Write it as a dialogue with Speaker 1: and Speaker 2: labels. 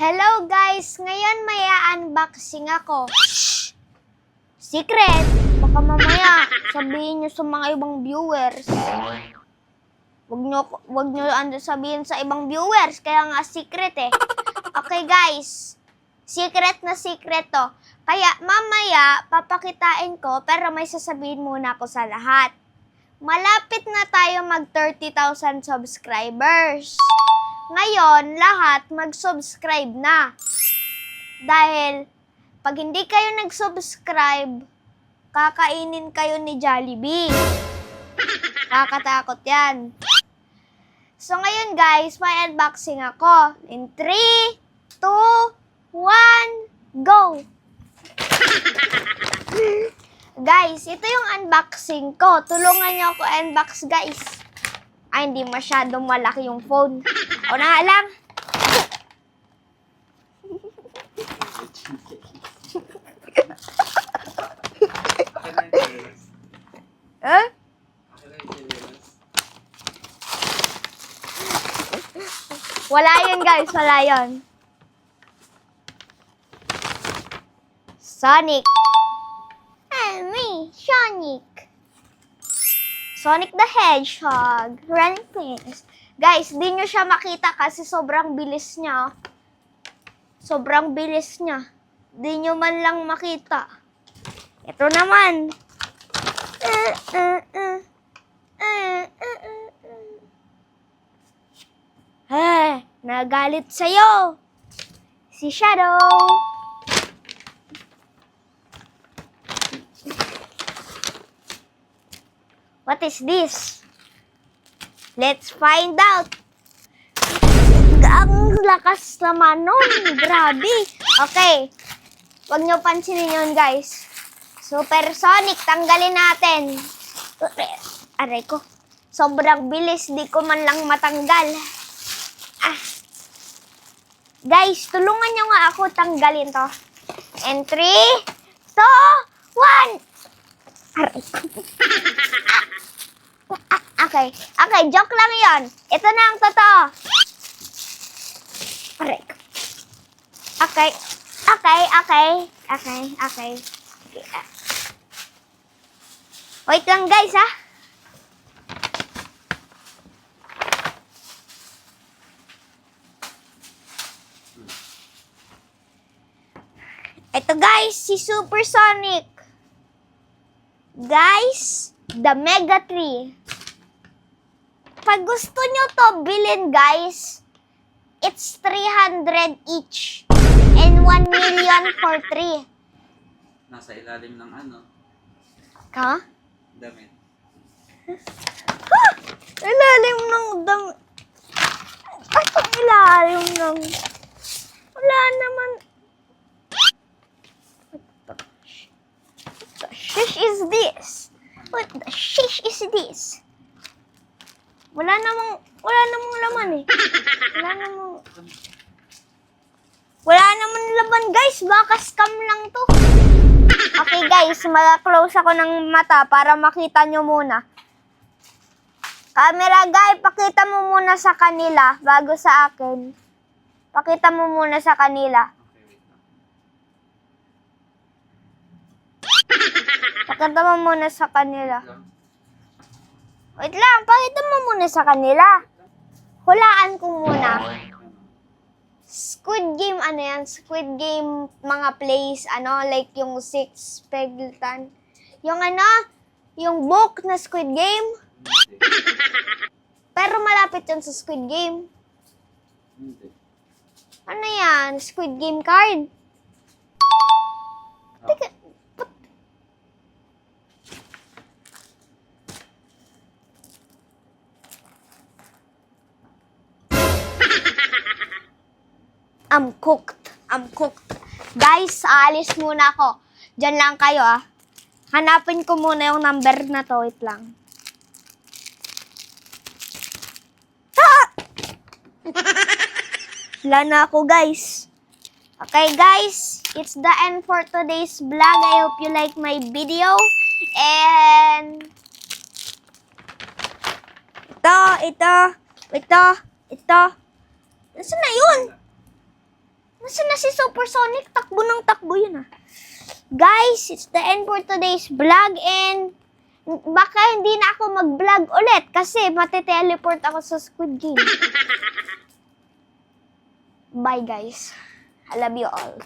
Speaker 1: Hello guys! Ngayon may unboxing ako. Shh! Secret! Baka mamaya sabihin nyo sa mga ibang viewers. Wag nyo sabihin sa ibang viewers, kaya nga secret eh. Okay guys, secret na secret to. Kaya mamaya papakitain ko pero may sasabihin muna ako sa lahat. Malapit na tayo mag 30,000 subscribers. Ngayon, lahat mag-subscribe na. Dahil, pag hindi kayo nag-subscribe, kakainin kayo ni Jollibee. Kakatakot yan. So, ngayon guys, may unboxing ako. In 3, 2, 1, go! Guys, ito yung unboxing ko. Tulungan niyo ako unbox, guys. Ay, hindi masyadong malaki yung phone. O na nga lang. Huh? Wala yun, guys. Wala yun. Sonic. And me, Sonic. Sonic the Hedgehog. Running Prince. Guys, di nyo siya makita kasi sobrang bilis niya. Sobrang bilis niya. Di nyo man lang makita. Ito naman. Nagalit sa'yo. Si Shadow. What is this? Let's find out. Ang lakas naman nun. Grabe. Okay. Huwag nyo pansinin yun, guys. Supersonic. Tanggalin natin. Aray ko. Sobrang bilis. Di ko man lang matanggal. Guys, tulungan nyo nga ako tanggalin to. And 3, 2, 1. Aray ko. Okay, joke lang yon. Ito na ang totoo. Aray ko. Okay. Wait lang guys, ha. Ito guys, si Supersonic. Guys, the Mega 3. Pag gusto nyo to bilhin, guys, it's 300 each. And 1 million for 3.
Speaker 2: Nasa ilalim ng ano?
Speaker 1: Ka?
Speaker 2: Damit.
Speaker 1: Ilalim ng damit. Ang ilalim ng... Wala naman... What the shish is this? What the shish is this? Wala namang laman eh. Wala namang laman guys. Baka scam lang to. Okay guys, mag-close ako ng mata para makita nyo muna. Camera guy, pakita mo muna sa kanila bago sa akin. Pakita mo muna sa kanila. Pakita mo muna sa kanila. Wait lang, pakita mo muna sa kanila. Hulaan ko muna. Squid Game, ano yan? Squid Game, mga plays, ano, like yung Six Peggleton. Yung ano, yung book na Squid Game. Pero malapit yun sa Squid Game. Ano yan? Squid Game card? Teka, I'm cooked. Guys, aalis muna ako. Diyan lang kayo, ah. Hanapin ko muna yung number na to. Wait lang. Wala na ako, guys. Okay, guys. It's the end for today's vlog. I hope you like my video. And... Ito. Nasaan na yun? Nasaan na si Supersonic? Takbo ng takbo yun ah. Guys, it's the end for today's vlog and baka hindi na ako mag-vlog ulit kasi matiteleport ako sa Squid Game. Bye guys. I love you all.